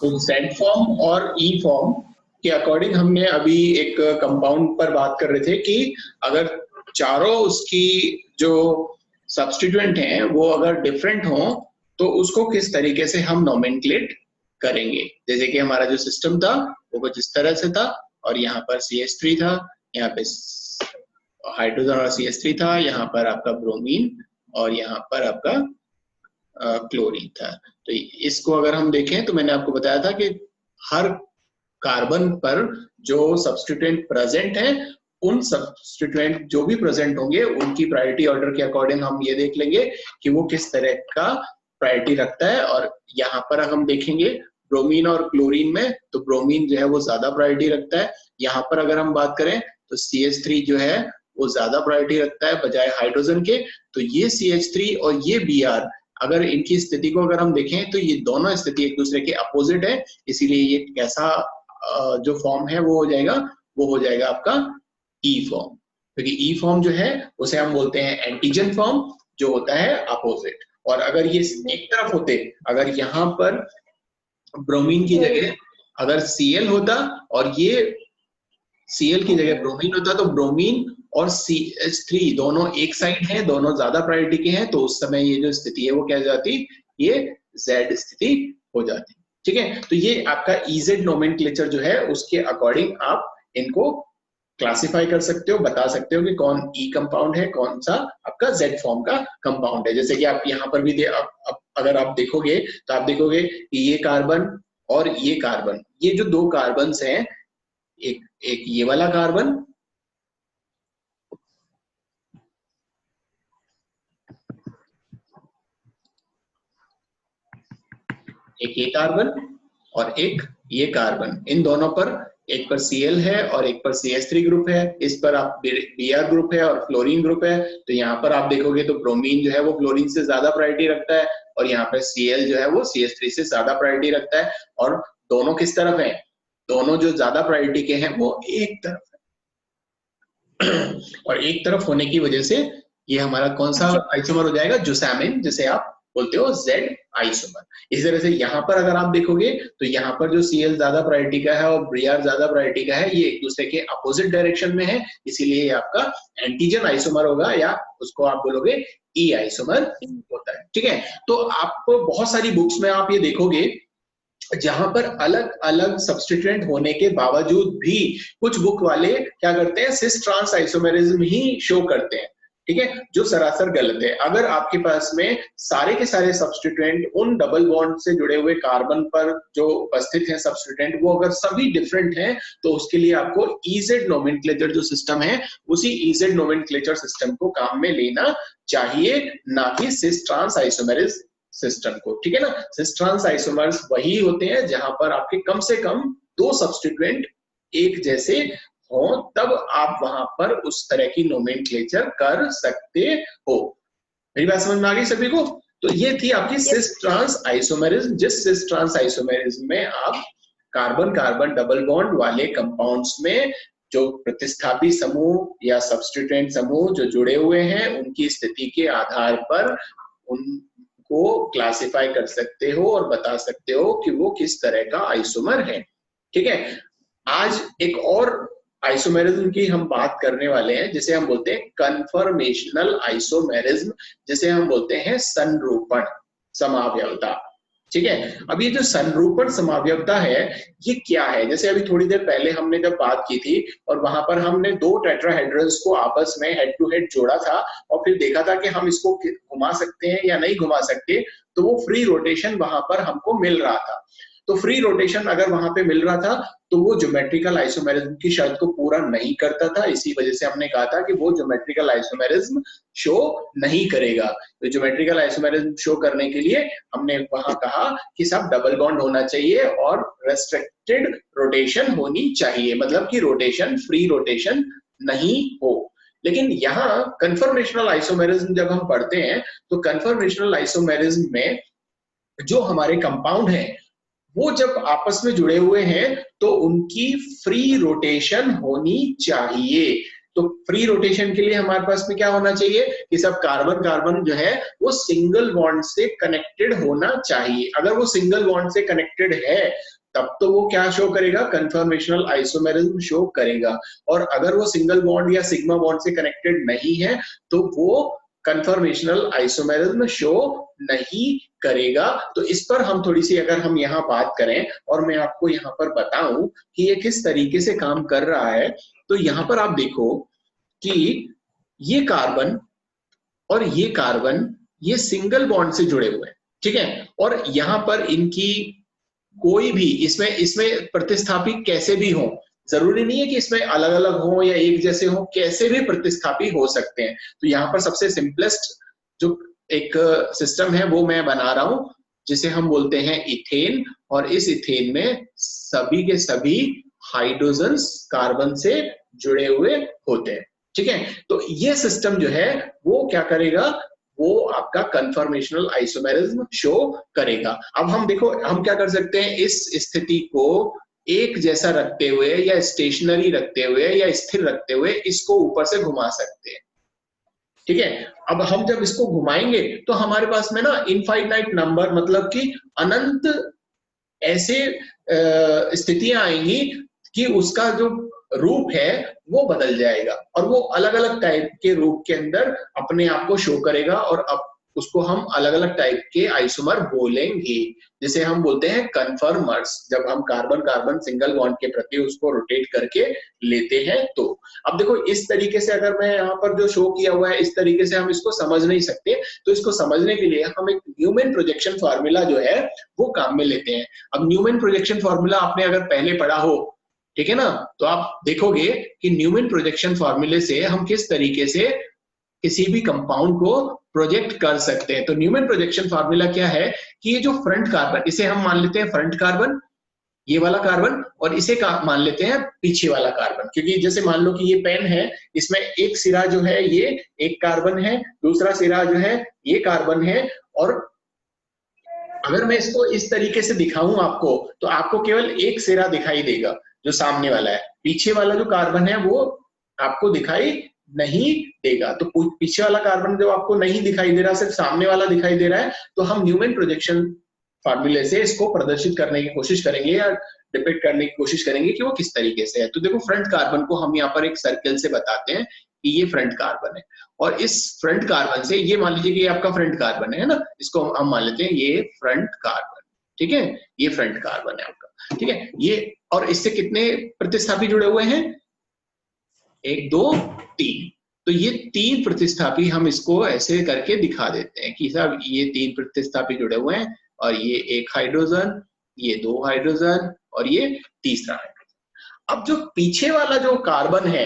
तो Z form और E form के अकॉर्डिंग हमने अभी एक कंपाउंड पर बात कर रहे थे कि अगर चारों उसकी जो सब्स्टिट्यूएंट हैं वो अगर डिफरेंट हो तो उसको किस तरीके से हम नोमेनक्लेट करेंगे। जैसे कि हमारा जो सिस्टम था वो कुछ इस तरह से था और यहाँ पर CH3 था, यहाँ पे हाइड्रोजन और CH3 था, यहाँ पर आपका ब्रोमीन और यहाँ पर आपका क्लोरीन था। तो इसको अगर हम देखें तो मैंने आपको बताया था कि हर कार्बन पर जो सब्स्टिट्यूएंट प्रेजेंट है, उन सब्स्टिट्यूएंट जो भी प्रेजेंट होंगे उनकी प्रायोरिटी ऑर्डर के अकॉर्डिंग हम ये देख लेंगे कि वो किस तरह का प्रायोरिटी रखता है। और यहाँ पर हम देखेंगे ब्रोमीन और क्लोरीन में, तो ब्रोमीन जो है वो ज्यादा प्रायोरिटी रखता है। यहाँ पर अगर हम बात करें तो CH3 जो है वो ज्यादा प्रायोरिटी रखता है बजाय हाइड्रोजन के। तो ये CH3 और ये Br, अगर इनकी स्थिति को अगर हम देखें तो ये दोनों स्थिति एक दूसरे के अपोजिट है, इसीलिए ये कैसा जो फॉर्म है वो हो जाएगा आपका E फॉर्म। क्योंकि E फॉर्म जो है उसे हम बोलते हैं एंटीजन फॉर्म, जो होता है अपोजिट। और अगर ये एक तरफ होते, अगर यहाँ पर ब्रोमीन की जगह अगर Cl होता और ये Cl की जगह ब्रोमीन होता, तो ब्रोमीन और CH3 दोनों एक साइड हैं, दोनों ज्यादा प्रायोरिटी के हैं, तो उस समय ये जो स्थिति है वो क्या जाती, ये Z स्थिति हो जाती। ठीक है, तो ये आपका EZ नोमेनक्लेचर जो है उसके अकॉर्डिंग आप इनको क्लासिफाई कर सकते हो, बता सकते हो कि कौन E कंपाउंड है, कौन सा आपका Z फॉर्म का कंपाउंड है। जैसे कि आप यहाँ पर भी अगर आप देखोगे तो आप देखोगे कि ये कार्बन और ये कार्बन, ये जो दो कार्बन हैं, एक ये वाला कार्बन, एक ये कार्बन और एक ये कार्बन, इन दोनों पर एक पर Cl है और एक पर CH3 ग्रुप है, इस पर आप Br ग्रुप है और फ्लोरीन ग्रुप है। तो यहाँ पर आप देखोगे तो ब्रोमीन जो है वो फ्लोरीन से ज्यादा प्रायोरिटी रखता है और यहाँ पर Cl जो है वो CH3 से ज्यादा प्रायोरिटी रखता है। और दोनों किस तरफ है, दोनों जो ज्यादा प्रायोरिटी के हैं वो एक तरफ है। और एक तरफ होने की वजह से ये हमारा कौन सा आइसोमर हो जाएगा, जुसामिन, जिसे आप बोलते हो Z आइसोमर। इसी तरह से यहाँ पर अगर आप देखोगे तो यहाँ पर जो Cl ज्यादा प्रायोरिटी का है और Br ज्यादा प्रायोरिटी का है, ये एक दूसरे के अपोजिट डायरेक्शन में है, इसीलिए ये आपका एंटीजन आइसोमर होगा, या उसको आप बोलोगे E आइसोमर होता है। ठीक है, तो आप बहुत सारी बुक्स में आप ये देखोगे जहां पर अलग अलग सब्स्टिट्यूएंट होने के बावजूद भी कुछ बुक वाले क्या करते हैं, सिस ट्रांस आइसोमेरिज्म ही शो करते हैं। ठीक है, जो सरासर गलत है। अगर आपके पास में सारे के सारे सब्स्टिट्यूएंट उन डबल बॉन्ड से जुड़े हुए कार्बन पर जो उपस्थित हैं सब्स्टिट्यूएंट, वो अगर सभी डिफरेंट हैं, तो उसके लिए आपको EZ नोमेनक्लेचर जो सिस्टम है, उसी EZ नोमेनक्लेचर सिस्टम को काम में लेना चाहिए, ना कि सिस ट्रांस आइसोमेरिज्म सिस्टम को। ठीक है ना, सिस ट्रांस आइसोमर्स वही होते हैं जहां पर आपके कम से कम दो सब्स्टिट्यूएंट एक जैसे हो, तब आप वहां पर उस तरह की नोमेनक्लेचर कर सकते हो। मेरी बात समझ में आ गई सभी को? तो ये थी आपकी सिस ट्रांस आइसोमेरिज्म, जिस सिस ट्रांस आइसोमेरिज्म में आप कार्बन कार्बन डबल बॉन्ड वाले कंपाउंड्स में जो प्रतिस्थापी समूह या सब्स्टिट्यूएंट समूह जो जुड़े हुए हैं, उनकी स्थिति के आधार पर उनको क्लासिफाई कर सकते हो और बता सकते हो कि वो किस तरह का आइसोमर है। ठीक है, आज एक और आइसोमेरिज्म की हम बात करने वाले हैं, जिसे हम बोलते हैं कन्फर्मेशनल आइसोमेरिज्म, जिसे हम बोलते हैं संरूपण समावयवता। ठीक है, अब ये जो संरूपण समावयवता है ये क्या है? जैसे अभी थोड़ी देर पहले हमने जब बात की थी और वहां पर हमने दो टेट्राहेड्रल्स को आपस में हेड टू हेड जोड़ा था और फिर देखा था कि हम इसको घुमा सकते हैं या नहीं घुमा सकते, तो वो फ्री रोटेशन वहां पर हमको मिल रहा था। तो फ्री रोटेशन अगर वहां पे मिल रहा था तो वो ज्योमेट्रिकल आइसोमेरिज्म की शर्त को पूरा नहीं करता था, इसी वजह से हमने कहा था कि वो ज्योमेट्रिकल आइसोमेरिज्म शो नहीं करेगा। तो ज्योमेट्रिकल आइसोमेरिज्म शो करने के लिए हमने वहां कहा कि सब डबल बॉन्ड होना चाहिए और रेस्ट्रिक्टेड रोटेशन होनी चाहिए, मतलब कि रोटेशन फ्री रोटेशन नहीं हो। लेकिन यहाँ कन्फर्मेशनल आइसोमेरिज्म जब हम पढ़ते हैं तो कन्फर्मेशनल आइसोमेरिज्म में जो हमारे कंपाउंड हैं वो जब आपस में जुड़े हुए हैं तो उनकी फ्री रोटेशन होनी चाहिए। तो फ्री रोटेशन के लिए हमारे पास में क्या होना चाहिए कि सब कार्बन कार्बन जो है वो सिंगल बॉन्ड से कनेक्टेड होना चाहिए। अगर वो सिंगल बॉन्ड से कनेक्टेड है तब तो वो क्या शो करेगा, कन्फर्मेशनल आइसोमेरिज्म शो करेगा। और अगर वो सिंगल बॉन्ड या सिग्मा बॉन्ड से कनेक्टेड नहीं है तो वो कन्फर्मेशनल आइसोमेरिज्म शो नहीं करेगा। तो इस पर हम थोड़ी सी अगर हम यहाँ बात करें और मैं आपको यहाँ पर बताऊं कि ये किस तरीके से काम कर रहा है, तो यहाँ पर आप देखो कि ये कार्बन और ये कार्बन ये सिंगल बॉन्ड से जुड़े हुए हैं, ठीक है। और यहाँ पर इनकी कोई भी इसमें इसमें प्रतिस्थापी कैसे भी हो, जरूरी नहीं है कि इसमें अलग अलग हो या एक जैसे हो, कैसे भी प्रतिस्थापी हो सकते हैं। तो यहाँ पर सबसे सिंपलेस्ट जो एक सिस्टम है वो मैं बना रहा हूं, जिसे हम बोलते हैं इथेन। और इस इथेन में सभी के सभी हाइड्रोजन्स कार्बन से जुड़े हुए होते हैं, ठीक है। तो ये सिस्टम जो है वो क्या करेगा, वो आपका कन्फर्मेशनल आइसोमेरिज्म शो करेगा। अब हम देखो हम क्या कर सकते हैं, इस स्थिति को एक जैसा रखते हुए या स्टेशनरी रखते हुए या स्थिर रखते हुए इसको ऊपर से घुमा सकते हैं, ठीक है। अब हम जब इसको घुमाएंगे तो हमारे पास में ना इनफाइनाइट नंबर, मतलब कि अनंत ऐसे स्थितियां आएंगी कि उसका जो रूप है वो बदल जाएगा और वो अलग अलग टाइप के रूप के अंदर अपने आप को शो करेगा। और अब उसको हम अलग अलग टाइप के आइसोमर बोलेंगे, जिसे हम बोलते हैं कन्फर्मर्स, जब हम कार्बन कार्बन सिंगल बॉन्ड के प्रति उसको रोटेट करके लेते हैं। तो अब देखो इस तरीके से अगर मैं यहाँ पर जो शो किया हुआ है इस तरीके से हम इसको समझ नहीं सकते, तो इसको समझने के लिए हम एक न्यूमैन प्रोजेक्शन फार्मूला जो है वो काम में लेते हैं। अब न्यूमैन प्रोजेक्शन फार्मूला आपने अगर पहले पढ़ा हो, ठीक है ना, तो आप देखोगे कि न्यूमैन प्रोजेक्शन फार्मूले से हम किस तरीके से किसी भी कंपाउंड को प्रोजेक्ट कर सकते हैं। तो न्यूमैन प्रोजेक्शन फार्मूला क्या है कि ये जो फ्रंट कार्बन, इसे हम मान लेते हैं फ्रंट कार्बन, ये वाला कार्बन, और इसे मान लेते हैं पीछे वाला कार्बन। क्योंकि जैसे मान लो कि ये पेन है, इसमें एक सिरा जो है ये एक कार्बन है, दूसरा सिरा जो है ये कार्बन है। और अगर मैं इसको इस तरीके से दिखाऊं आपको, तो आपको केवल एक सिरा दिखाई देगा जो सामने वाला है, पीछे वाला जो कार्बन है वो आपको दिखाई नहीं देगा। तो पीछे वाला कार्बन जो आपको नहीं दिखाई दे रहा, सिर्फ सामने वाला दिखाई दे रहा है, तो हम न्यूमैन प्रोजेक्शन फार्मूले से इसको प्रदर्शित करने की कोशिश करेंगे या डिपिक्ट करने की कोशिश करेंगे कि वो किस तरीके से है। तो देखो फ्रंट कार्बन को हम यहाँ पर एक सर्कल से बताते हैं कि ये फ्रंट कार्बन है, और इस फ्रंट कार्बन से ये मान लीजिए कि ये आपका फ्रंट कार्बन है ना, इसको हम मान लेते हैं ये फ्रंट कार्बन, ठीक है, ये फ्रंट कार्बन है आपका, ठीक है। ये और इससे कितने प्रतिस्थापी जुड़े हुए हैं, 1 2 3। तो ये 3 प्रतिस्थापी हम इसको ऐसे करके दिखा देते हैं कि साहब ये 3 प्रतिस्थापी जुड़े हुए हैं, और ये 1 हाइड्रोजन, ये 2 हाइड्रोजन, और ये तीसरा हाइड्रोजन। अब जो पीछे वाला जो कार्बन है,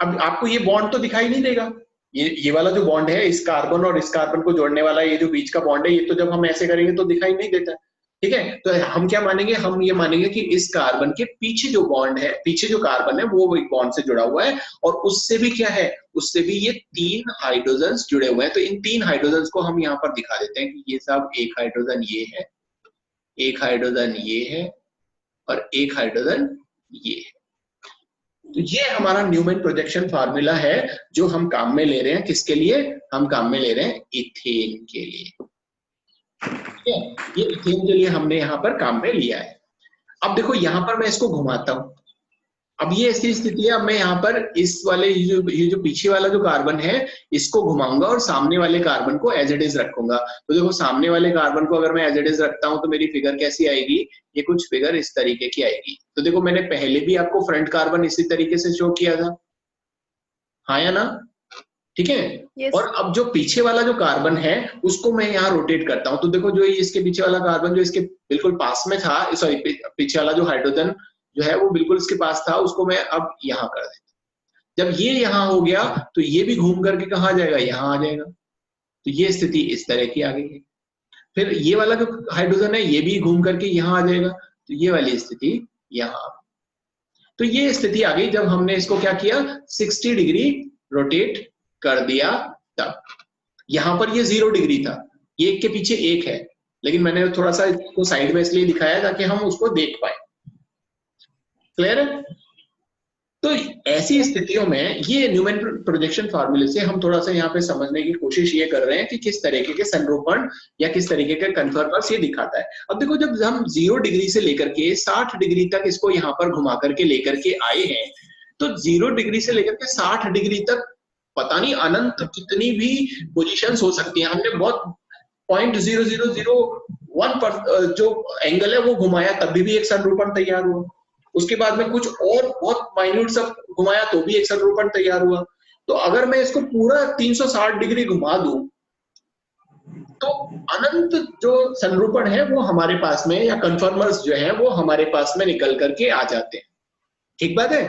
अब आपको ये बॉन्ड तो दिखाई नहीं देगा, ये वाला जो बॉन्ड है इस कार्बन और इस कार्बन को जोड़ने वाला, ये जो बीच का बॉन्ड है, ये तो जब हम ऐसे करेंगे तो दिखाई नहीं देता, ठीक है। तो हम क्या मानेंगे, हम ये मानेंगे कि इस कार्बन के पीछे जो बॉन्ड है, पीछे जो कार्बन है वो एक बॉन्ड से जुड़ा हुआ है, और उससे भी क्या है, उससे भी ये 3 हाइड्रोजन्स जुड़े हुए हैं। तो इन 3 हाइड्रोजन्स को हम यहाँ पर दिखा देते हैं कि ये सब 1 हाइड्रोजन ये है, 1 हाइड्रोजन ये है, और 1 हाइड्रोजन ये है। तो ये हमारा न्यूमैन प्रोजेक्शन फार्मूला है जो हम काम में ले रहे हैं। किसके लिए हम काम में ले रहे हैं, इथेन के लिए, ठीक है। ये इथेन के लिए हमने यहाँ पर काम में लिया है। अब देखो यहाँ पर मैं इसको घुमाता हूं, अब ये ऐसी स्थिति है, अब मैं यहाँ पर इस वाले ये जो पीछे वाला जो कार्बन है इसको घुमाऊंगा और सामने वाले कार्बन को एज इट इज रखूंगा। तो देखो सामने वाले कार्बन को अगर मैं एज इट इज रखता हूं तो मेरी फिगर कैसी आएगी, ये कुछ फिगर इस तरीके की आएगी। तो देखो मैंने पहले भी आपको फ्रंट कार्बन इसी तरीके से शो किया था, हाँ या ना, ठीक है। yes. और अब जो पीछे वाला जो कार्बन है उसको मैं यहाँ रोटेट करता हूँ, तो देखो जो इसके पीछे वाला कार्बन जो इसके बिल्कुल पास में था, सॉरी पीछे वाला जो हाइड्रोजन जो है वो बिल्कुल इसके पास था, उसको मैं अब यहाँ कर देता हूँ। जब ये यहाँ हो गया तो ये भी घूम करके कहाँ जाएगा, यहाँ आ जाएगा। तो ये स्थिति इस तरह की आ गई है। फिर ये वाला जो हाइड्रोजन है ये भी घूम करके यहाँ आ जाएगा, तो ये वाली स्थिति यहाँ। तो ये स्थिति आ गई जब हमने इसको क्या किया, 60 डिग्री रोटेट कर दिया। तब यहाँ पर ये 0 डिग्री था, ये एक के पीछे एक है, लेकिन मैंने थोड़ा सा इसको साइड में इसलिए दिखाया ताकि हम उसको देख पाए। क्लियर है? तो ऐसी स्थितियों में ये न्यूमैन प्रोजेक्शन फार्मूले से हम थोड़ा सा यहाँ पे समझने की कोशिश ये कर रहे हैं कि किस तरीके के संरूपण या किस तरीके के कन्फर्मर्स ये दिखाता है। अब देखो, जब हम 0 डिग्री से लेकर के 60 डिग्री तक इसको यहाँ पर घुमा करके लेकर के आए हैं, तो 0 डिग्री से लेकर के 60 डिग्री तक पता नहीं अनंत कितनी भी पोजीशंस हो सकती हैं। हमने बहुत 0.0001 पर जो एंगल है वो घुमाया, तभी भी एक संरूपण तैयार हुआ। उसके बाद में कुछ और बहुत माइन्यूट सब घुमाया तो भी एक संरूपण तैयार हुआ। तो अगर मैं इसको पूरा 360 डिग्री घुमा दूं तो अनंत जो संरूपण है वो हमारे पास में, या कन्फर्मर्स जो है वो हमारे पास में निकल करके आ जाते हैं। ठीक बात है।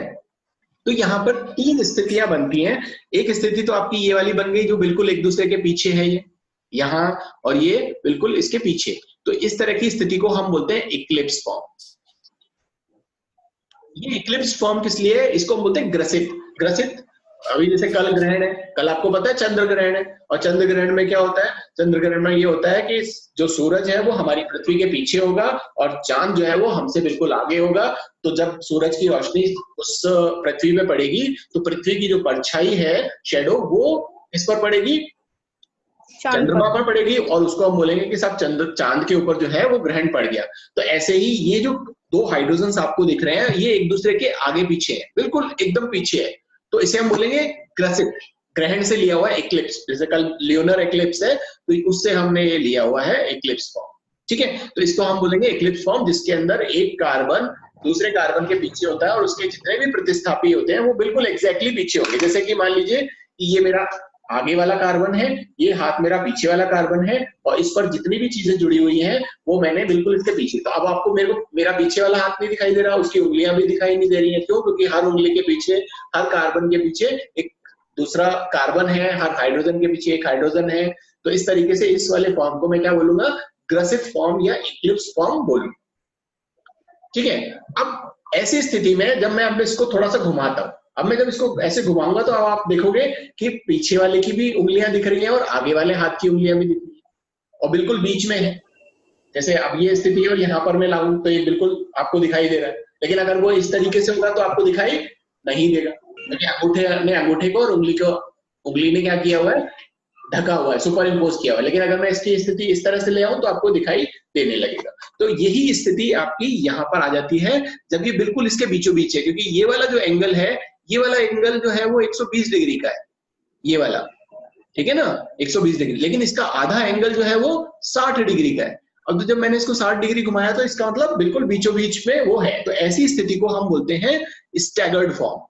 तो यहाँ पर 3 स्थितियां बनती हैं। एक स्थिति तो आपकी ये वाली बन गई जो बिल्कुल एक दूसरे के पीछे है, ये यहाँ, और ये बिल्कुल इसके पीछे। तो इस तरह की स्थिति को हम बोलते हैं इक्लिप्स फॉर्म। ये इक्लिप्स फॉर्म किस लिए है? इसको हम बोलते हैं ग्रसित। ग्रसित, अभी जैसे कल ग्रहण है, कल आपको पता है चंद्र ग्रहण है, और चंद्र ग्रहण में क्या होता है? चंद्र ग्रहण में ये होता है कि जो सूरज है वो हमारी पृथ्वी के पीछे होगा और चांद जो है वो हमसे बिल्कुल आगे होगा। तो जब सूरज की रोशनी उस पृथ्वी पे पड़ेगी तो पृथ्वी की जो परछाई है, शेडो, वो इस पर पड़ेगी, चंद्रमा पर पड़ेगी, और उसको हम बोलेंगे कि सब चांद के ऊपर जो है वो ग्रहण पड़ गया। तो ऐसे ही ये जो 2 हाइड्रोजन आपको दिख रहे हैं, ये एक दूसरे के आगे पीछे है, बिल्कुल एकदम पीछे है। तो इसे हम बोलेंगे ग्रसित, ग्रहण से लिया हुआ है इक्लिप्स। जैसे कल ल्यूनर इक्लिप्स है तो उससे हमने ये लिया हुआ है इक्लिप्स फॉर्म। ठीक है, तो इसको हम बोलेंगे इक्लिप्स फॉर्म, जिसके अंदर एक कार्बन दूसरे कार्बन के पीछे होता है और उसके जितने भी प्रतिस्थापी होते हैं वो बिल्कुल एग्जैक्टली पीछे होंगे। जैसे कि मान लीजिए कि ये मेरा आगे वाला कार्बन है, ये हाथ मेरा पीछे वाला कार्बन है, और इस पर जितनी भी चीजें जुड़ी हुई हैं वो मैंने बिल्कुल इसके पीछे। तो अब आपको मेरा पीछे वाला हाथ नहीं दिखाई दे रहा, उसकी उंगलियां भी दिखाई नहीं दे रही है। क्यों? क्योंकि हर उंगली के पीछे, हर कार्बन के पीछे एक दूसरा कार्बन है, हर हाइड्रोजन के पीछे एक हाइड्रोजन है। तो इस तरीके से इस वाले फॉर्म को मैं क्या बोलूंगा? ग्रसित फॉर्म या इक्लिप्स फॉर्म बोलूंगा। ठीक है। अब ऐसी स्थिति में जब मैं अब इसको थोड़ा सा घुमाता हूं, अब मैं जब इसको ऐसे घुमाऊंगा तो अब आप देखोगे कि पीछे वाले की भी उंगलियां दिख रही हैं और आगे वाले हाथ की उंगलियां भी दिख रही हैं और बिल्कुल बीच में है। जैसे अब ये स्थिति है और यहाँ पर मैं लाऊं तो ये बिल्कुल आपको दिखाई दे रहा है, लेकिन अगर वो इस तरीके से होगा तो आपको दिखाई नहीं देगा, क्योंकि अंगूठे को और उंगली ने क्या किया हुआ है? ढका हुआ है, सुपर इम्पोज किया हुआ है। लेकिन अगर मैं इसकी स्थिति इस तरह से ले आऊं तो आपको दिखाई देने लगेगा। तो यही स्थिति आपकी यहाँ पर आ जाती है जब ये बिल्कुल इसके बीचों बीच है, क्योंकि ये वाला जो एंगल है, ये वाला एंगल जो है वो 120 डिग्री का है, ये वाला, ठीक है ना, 120 डिग्री। लेकिन इसका आधा एंगल जो है वो 60 डिग्री का है। अब तो जब मैंने इसको 60 डिग्री घुमाया तो इसका मतलब बिल्कुल बीचों बीच में वो है। तो ऐसी स्थिति को हम बोलते हैं स्टैगर्ड फॉर्म।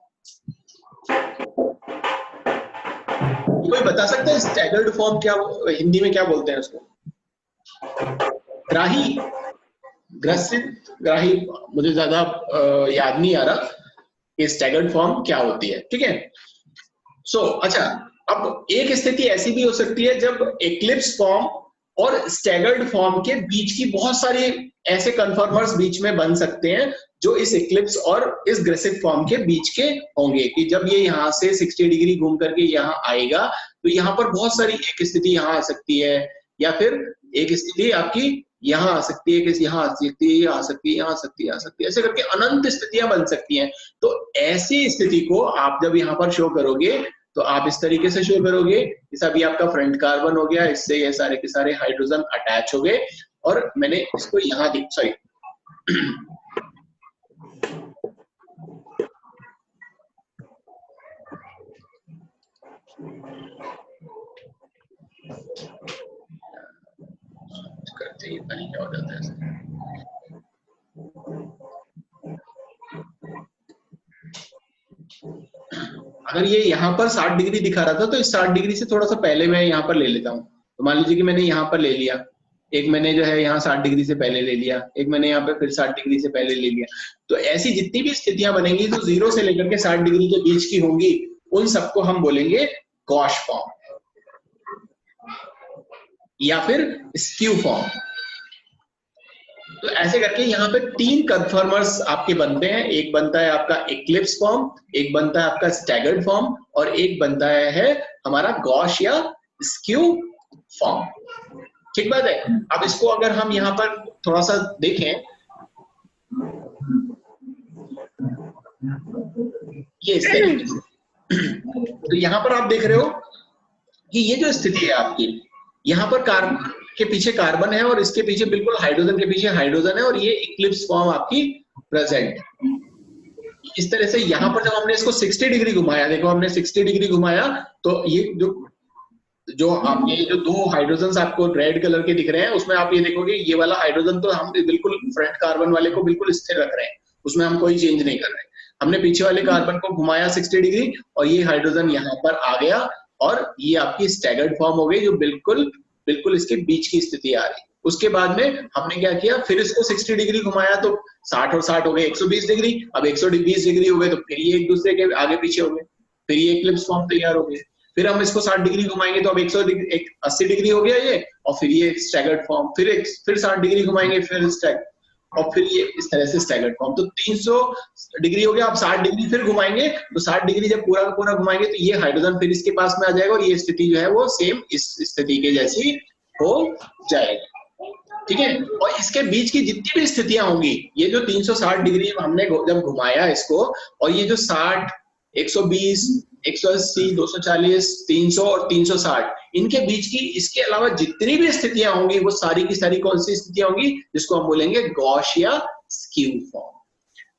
कोई बता सकता है स्टैगर्ड फॉर्म क्या, हिंदी में क्या बोलते हैं उसको? ग्राही, ग्रसित, ग्राही, मुझे ज्यादा याद नहीं आ रहा कि स्टैगर्ड फॉर्म क्या होती है। ठीक है। अच्छा, अब एक स्थिति ऐसी भी हो सकती है जब इक्लिप्स फॉर्म और स्टैगर्ड फॉर्म के बीच की बहुत सारी ऐसे कन्फर्मर्स बीच में बन सकते हैं जो इस इक्लिप्स और इस ग्रेसिव फॉर्म के बीच के होंगे। कि जब ये यहाँ से 60 डिग्री घूम करके यहाँ आएगा तो यहाँ पर बहुत सारी, एक स्थिति यहाँ आ सकती है, या फिर एक स्थिति आपकी यहाँ आ सकती है, कि यहाँ आ सकती है, यहाँ आ सकती है, यहाँ आ सकती है, आ सकती है, ऐसे करके अनंत स्थितियां बन सकती हैं। तो ऐसी स्थिति को आप जब यहाँ पर शो करोगे तो आप इस तरीके से शो करोगे, जैसा अभी आपका फ्रंट कार्बन हो गया, इससे ये सारे के सारे हाइड्रोजन अटैच हो गए, और मैंने इसको यहाँ सॉरी करते ही पता नहीं क्या हो जाता है। अगर ये यहाँ पर 60 डिग्री दिखा रहा था तो इस 60 डिग्री से थोड़ा सा पहले मैं यहाँ पर ले लेता हूँ। तो मान लीजिए कि मैंने यहाँ पर ले लिया, एक मैंने जो है यहाँ 60 डिग्री से पहले ले लिया, एक मैंने यहाँ पे फिर 60 डिग्री से पहले ले लिया। तो ऐसी जितनी भी स्थितियां बनेंगी जो 0 से लेकर के 60 डिग्री के बीच की होंगी, उन सबको हम बोलेंगे गॉश फॉर्म या फिर स्क्यू फॉर्म। तो ऐसे करके यहाँ पे 3 कन्फर्मर्स आपके बनते हैं। एक बनता है आपका इक्लिप्स फॉर्म, एक बनता है आपका स्टैगर्ड फॉर्म, और एक बनता है हमारा गॉश या स्क्यू फॉर्म। ठीक बात है। अब इसको अगर हम यहाँ पर थोड़ा सा देखें ये इस तरीके से। तो यहाँ पर आप देख रहे हो कि ये जो स्थिति है आपकी, यहाँ पर कार्बन के पीछे कार्बन है और इसके पीछे बिल्कुल हाइड्रोजन के पीछे हाइड्रोजन है और ये इक्लिप्स फॉर्म आपकी प्रेजेंट है। इस तरह से यहाँ पर जब हमने इसको 60 डिग्री घुमाया, देखो हमने 60 डिग्री घुमाया, तो ये जो आपके जो दो हाइड्रोजन आपको रेड कलर के दिख रहे हैं, उसमें आप ये देखोगे ये वाला हाइड्रोजन तो हम बिल्कुल फ्रंट कार्बन वाले को बिल्कुल स्थिर रख रहे हैं, उसमें हम कोई चेंज नहीं कर रहे हैं। हमने पीछे वाले कार्बन को घुमाया 60 डिग्री और ये हाइड्रोजन यहाँ पर आ गया और ये आपकी स्टैगर्ड फॉर्म हो गई, जो बिल्कुल इसके बीच की स्थिति आ रही। उसके बाद में हमने क्या किया, फिर इसको 60 डिग्री घुमाया तो 60 और 60 हो गए 120 डिग्री। अब 120 डिग्री हो गए तो फिर ये एक दूसरे के आगे पीछे हो गए, फिर ये इक्लिप्स फॉर्म तैयार हो गए। फिर हम इसको 60 डिग्री घुमाएंगे तो अब 180 डिग्री हो गया ये, और फिर ये स्टैगर्ड फॉर्म, फिर 60 डिग्री घुमाएंगे फिर स्टैग, और फिर ये इस तरह से स्टैगर्ड फॉर्म। तो 300 डिग्री हो गया। अब 60 डिग्री फिर घुमाएंगे तो 60 डिग्री जब पूरा का पूरा घुमाएंगे तो ये हाइड्रोजन फिर इसके पास में आ जाएगा और ये स्थिति जो है वो सेम इस स्थिति के जैसी हो जाएगी, ठीक है। और इसके बीच की जितनी भी स्थितियां होंगी, ये जो 360 डिग्री हमने जब घुमाया इसको, और ये जो 60, 120, 180, 240, 300 और 360, इनके बीच की इसके अलावा जितनी भी स्थितियां होंगी वो सारी की सारी कौन सी स्थितियां होंगी, जिसको हम बोलेंगे गॉश या स्क्यू फॉर्म।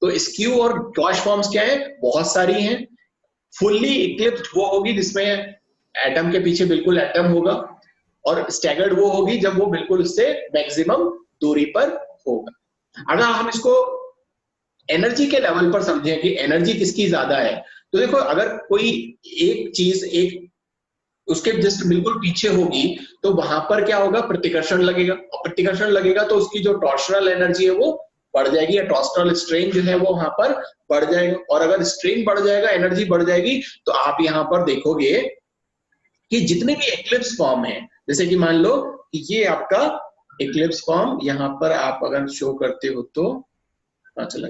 तो स्क्यू और गॉश फॉर्म्स क्या है, बहुत सारी हैं। फुल्ली इक्लिप्स्ड वो होगी जिसमें एटम के पीछे बिल्कुल एटम होगा, और स्टैगर्ड वो होगी जब वो बिल्कुल उससे मैक्सिमम दूरी पर होगा। अगर हम इसको एनर्जी के लेवल पर समझें कि एनर्जी किसकी ज्यादा है, तो देखो अगर कोई एक चीज एक उसके जस्ट बिल्कुल पीछे होगी तो वहां पर क्या होगा, प्रतिकर्षण लगेगा, और प्रतिकर्षण लगेगा तो उसकी जो टॉर्शनल एनर्जी है वो बढ़ जाएगी, या टॉर्शनल स्ट्रेन जो है वो वहां पर बढ़ जाएगा। और अगर स्ट्रेन बढ़ जाएगा, एनर्जी बढ़ जाएगी, तो आप यहाँ पर देखोगे कि जितने भी एक्लिप्स फॉर्म है, जैसे कि मान लो कि ये आपका एक्लिप्स फॉर्म यहाँ पर आप अगर शो करते हो तो चला,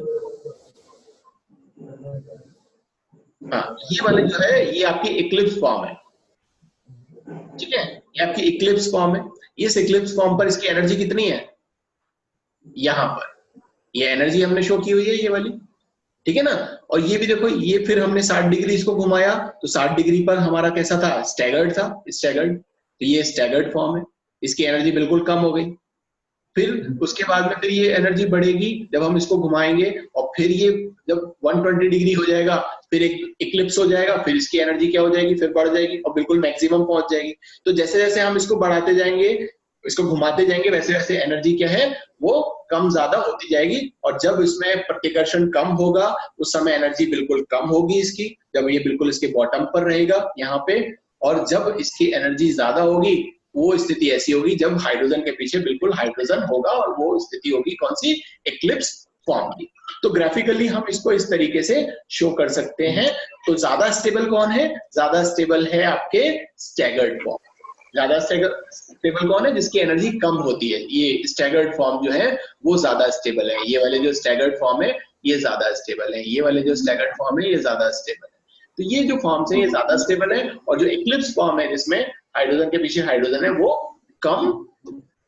हाँ ये वाले जो है ये आपकी एक्लिप्स फॉर्म है, ठीक है, ये आपकी एक्लिप्स फॉर्म है। इस एक्लिप्स फॉर्म पर इसकी एनर्जी कितनी है, यहाँ पर ये एनर्जी हमने शो की हुई है ये वाली, ठीक है ना। और ये भी देखो, ये फिर हमने 60 डिग्री इसको घुमाया तो 60 डिग्री पर हमारा कैसा था, स्टैगर्ड था, स्टैगर्ड, तो ये स्टैगर्ड फॉर्म है, इसकी एनर्जी बिल्कुल कम हो गई। फिर उसके बाद में फिर ये एनर्जी बढ़ेगी जब हम इसको घुमाएंगे, और फिर ये जब 120 डिग्री हो जाएगा फिर एक इक्लिप्स हो जाएगा, फिर इसकी एनर्जी क्या हो जाएगी, फिर बढ़ जाएगी और बिल्कुल मैक्सिमम पहुंच जाएगी। तो जैसे जैसे हम इसको बढ़ाते जाएंगे, इसको घुमाते जाएंगे, वैसे वैसे एनर्जी क्या है वो कम ज्यादा होती जाएगी। और जब इसमें प्रतिकर्षण कम होगा उस समय एनर्जी बिल्कुल कम होगी इसकी, जब ये बिल्कुल इसके बॉटम पर रहेगा यहाँ पे। और जब इसकी एनर्जी ज्यादा होगी वो स्थिति ऐसी होगी जब हाइड्रोजन के पीछे बिल्कुल हाइड्रोजन होगा, और वो स्थिति होगी कौन सी, एक्लिप्स फॉर्म की। तो ग्राफिकली हम इसको इस तरीके से शो कर सकते हैं। तो ज्यादा स्टेबल कौन है, ज्यादा स्टेबल है आपके स्टैगर्ड फॉर्म। ज्यादा स्टेबल कौन है, जिसकी एनर्जी कम होती है, ये स्टैगर्ड फॉर्म जो है वो ज्यादा स्टेबल है। ये वाले जो स्टैगर्ड फॉर्म है ये ज्यादा स्टेबल है, ये वाले जो स्टैगर्ड फॉर्म है ये ज्यादा स्टेबल है। तो ये जो फॉर्म्स है ये ज्यादा स्टेबल है, और जो इक्लिप्स फॉर्म है जिसमें हाइड्रोजन के पीछे हाइड्रोजन है वो कम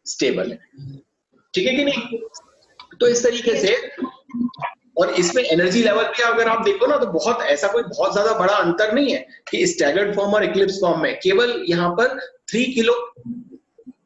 स्टेबल है, ठीक है कि नहीं। तो इस तरीके से, और इसमें एनर्जी लेवल भी अगर आप देखो ना तो बहुत ऐसा कोई बहुत ज्यादा बड़ा अंतर नहीं है कि स्टैगर्ड फॉर्म और इक्लिप्स फॉर्म में, केवल यहाँ पर 3 किलो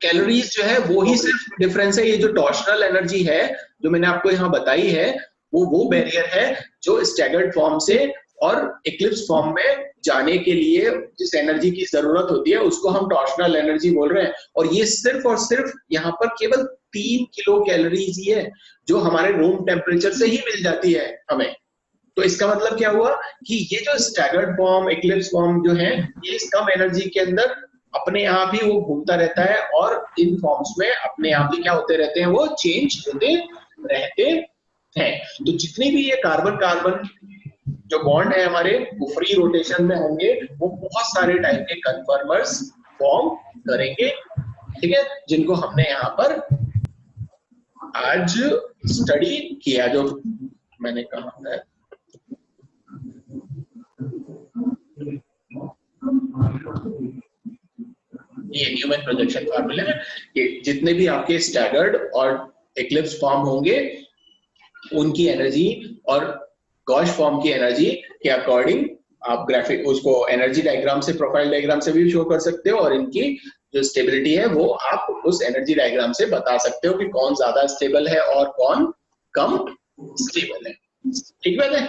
कैलोरीज जो है वो ही सिर्फ डिफरेंस है। ये जो टॉर्शनल एनर्जी है जो मैंने आपको यहाँ बताई है वो बैरियर है जो स्टैगर्ड फॉर्म से और इक्लिप्स फॉर्म में जाने के लिए जिस एनर्जी की जरूरत होती है उसको हम टॉर्शनल एनर्जी बोल रहे हैं। और ये सिर्फ और सिर्फ यहाँ पर केवल 3 किलो कैलोरीज ही है जो हमारे रूम टेम्परेचर से ही मिल जाती है हमें। तो इसका मतलब क्या हुआ कि ये जो स्टैगर्ड फॉर्म, इक्लिप्स फॉर्म जो है ये इस कम एनर्जी के अंदर अपने आप ही वो घूमता रहता है, और इन फॉर्म्स में अपने आप ही क्या होते रहते हैं, वो चेंज होते रहते हैं। तो जितनी भी ये कार्बन कार्बन जो बॉन्ड है हमारे वो फ्री रोटेशन में होंगे, वो बहुत सारे टाइप के कन्फर्मर्स फॉर्म करेंगे, ठीक है, जिनको हमने यहाँ पर आज स्टडी किया, जो मैंने कहा है। ये न्यूमैन प्रोजेक्शन फार्मूले में ये जितने भी आपके स्टैगर्ड और इक्लिप्स फॉर्म होंगे उनकी एनर्जी और गॉश फॉर्म की एनर्जी के अकॉर्डिंग आप ग्राफिक उसको एनर्जी डायग्राम से, प्रोफाइल डायग्राम से भी शो कर सकते हो, और इनकी जो स्टेबिलिटी है वो आप उस एनर्जी डायग्राम से बता सकते हो कि कौन ज्यादा स्टेबल है और कौन कम स्टेबल है। ठीक बात है?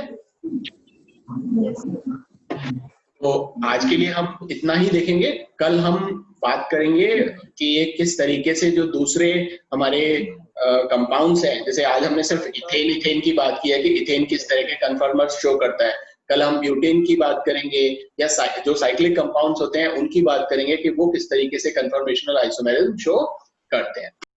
तो आज के लिए हम इतना ही देखेंगे। कल हम बात करेंगे कि ये किस तरीके से जो दूसरे हमारे कंपाउंड्स हैं, जैसे आज हमने सिर्फ इथेन की बात की है कि इथेन किस तरह के कन्फर्मर्स शो करता है, कल हम ब्यूटेन की बात करेंगे, या जो साइक्लिक कंपाउंड्स होते हैं उनकी बात करेंगे कि वो किस तरीके से कन्फर्मेशनल आइसोमेरिज्म शो करते हैं।